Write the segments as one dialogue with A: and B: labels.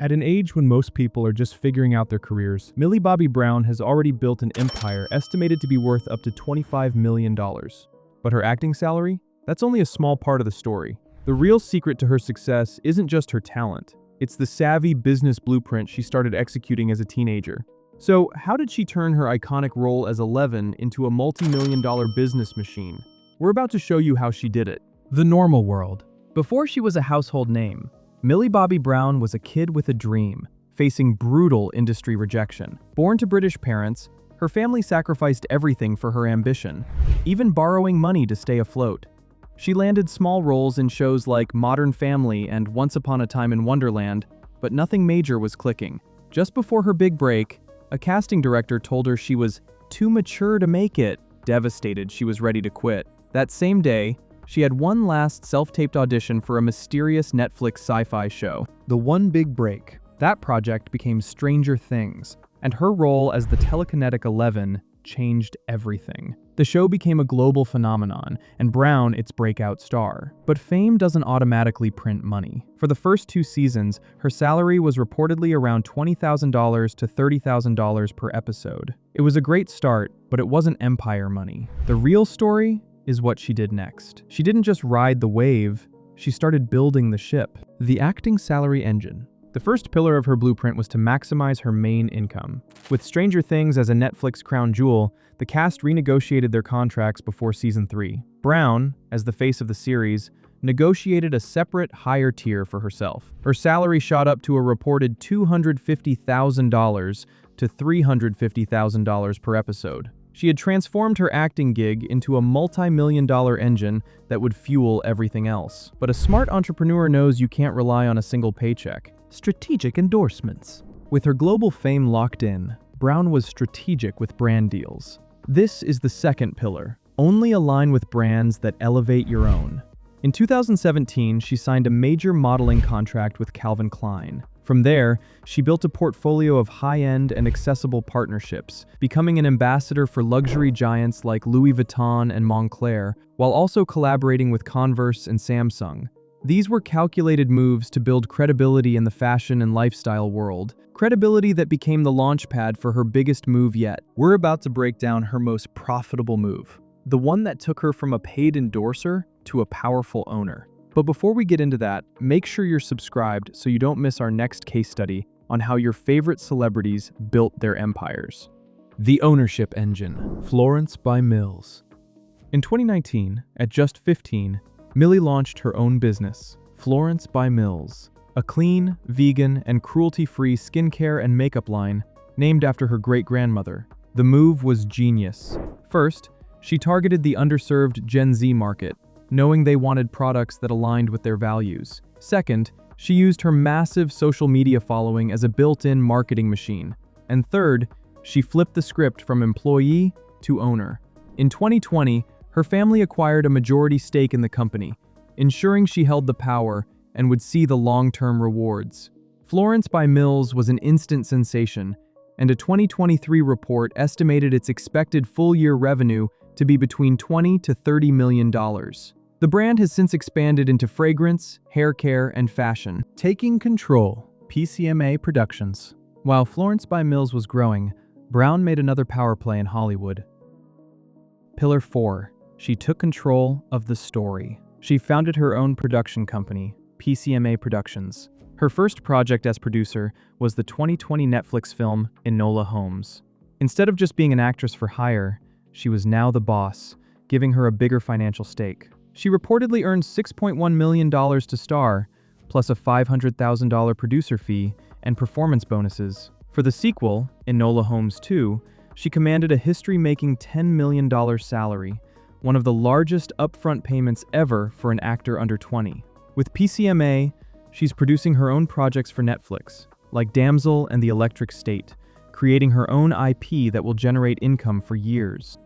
A: At an age when most people are just figuring out their careers, Millie Bobby Brown has already built an empire estimated to be worth up to $25 million. But her acting salary? That's only a small part of the story. The real secret to her success isn't just her talent. It's the savvy business blueprint she started executing as a teenager. So, how did she turn her iconic role as Eleven into a multi-million-dollar business machine? We're about to show you how she did it.
B: The normal world. Before she was a household name, Millie Bobby Brown was a kid with a dream, facing brutal industry rejection. Born to British parents, her family sacrificed everything for her ambition, even borrowing money to stay afloat. She landed small roles in shows like Modern Family and Once Upon a Time in Wonderland, but nothing major was clicking. Just before her big break, a casting director told her she was too mature to make it. Devastated, she was ready to quit. That same day, she had one last self-taped audition for a mysterious Netflix sci-fi show, The One Big Break. That project became Stranger Things, and her role as the telekinetic Eleven changed everything. The show became a global phenomenon, and Brown its breakout star. But fame doesn't automatically print money. For the first 2 seasons, her salary was reportedly around $20,000 to $30,000 per episode. It was a great start, but it wasn't empire money. The real story is what she did next. She didn't just ride the wave, she started building the ship. The acting salary engine. The first pillar of her blueprint was to maximize her main income. With Stranger Things as a Netflix crown jewel, the cast renegotiated their contracts before season 3. Brown, as the face of the series, negotiated a separate, higher tier for herself. Her salary shot up to a reported $250,000 to $350,000 per episode. She had transformed her acting gig into a multi-million-dollar engine that would fuel everything else. But a smart entrepreneur knows you can't rely on a single paycheck. Strategic endorsements. With her global fame locked in, Brown was strategic with brand deals. This is the second pillar. Only align with brands that elevate your own. In 2017, she signed a major modeling contract with Calvin Klein. From there, she built a portfolio of high-end and accessible partnerships, becoming an ambassador for luxury giants like Louis Vuitton and Moncler, while also collaborating with Converse and Samsung. These were calculated moves to build credibility in the fashion and lifestyle world, credibility that became the launchpad for her biggest move yet. We're about to break down her most profitable move, the one that took her from a paid endorser to a powerful owner. But before we get into that, make sure you're subscribed so you don't miss our next case study on how your favorite celebrities built their empires. The ownership engine. Florence by Mills. In 2019, at just 15, Millie launched her own business, Florence by Mills, a clean, vegan, and cruelty-free skincare and makeup line named after her great-grandmother. The move was genius. First, she targeted the underserved Gen Z market, knowing they wanted products that aligned with their values. Second, she used her massive social media following as a built-in marketing machine. And third, she flipped the script from employee to owner. In 2020, her family acquired a majority stake in the company, ensuring she held the power and would see the long-term rewards. Florence by Mills was an instant sensation, and a 2023 report estimated its expected full-year revenue to be between $20 to $30 million. The brand has since expanded into fragrance, hair care, and fashion. Taking control. PCMA Productions. While Florence by Mills was growing, Brown made another power play in Hollywood. Pillar 4. She took control of the story. She founded her own production company, PCMA Productions. Her first project as producer was the 2020 Netflix film Enola Holmes. Instead of just being an actress for hire, she was now the boss, giving her a bigger financial stake. She reportedly earned $6.1 million to star, plus a $500,000 producer fee and performance bonuses. For the sequel, Enola Holmes 2, she commanded a history-making $10 million salary, one of the largest upfront payments ever for an actor under 20. With PCMA, she's producing her own projects for Netflix, like Damsel and the Electric State, creating her own IP that will generate income for years.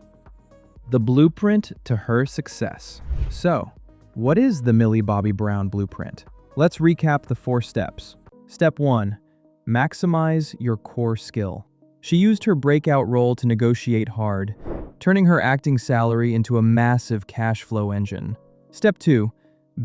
B: The blueprint to her success. So, what is the Millie Bobby Brown blueprint? Let's recap the 4 steps. Step 1. Maximize your core skill. She used her breakout role to negotiate hard, turning her acting salary into a massive cash flow engine. Step 2.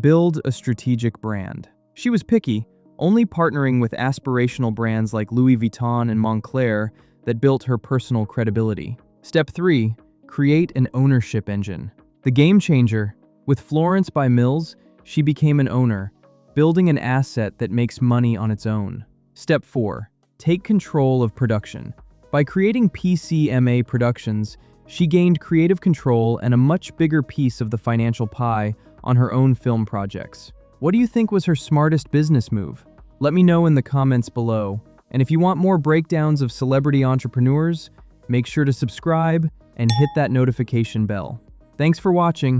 B: Build a strategic brand. She was picky, only partnering with aspirational brands like Louis Vuitton and Moncler that built her personal credibility. Step 3. Create an ownership engine. The game changer. With Florence by Mills, she became an owner, building an asset that makes money on its own. Step 4. Take control of production. By creating PCMA Productions, she gained creative control and a much bigger piece of the financial pie on her own film projects. What do you think was her smartest business move? Let me know in the comments below. And if you want more breakdowns of celebrity entrepreneurs, make sure to subscribe and hit that notification bell. Thanks for watching.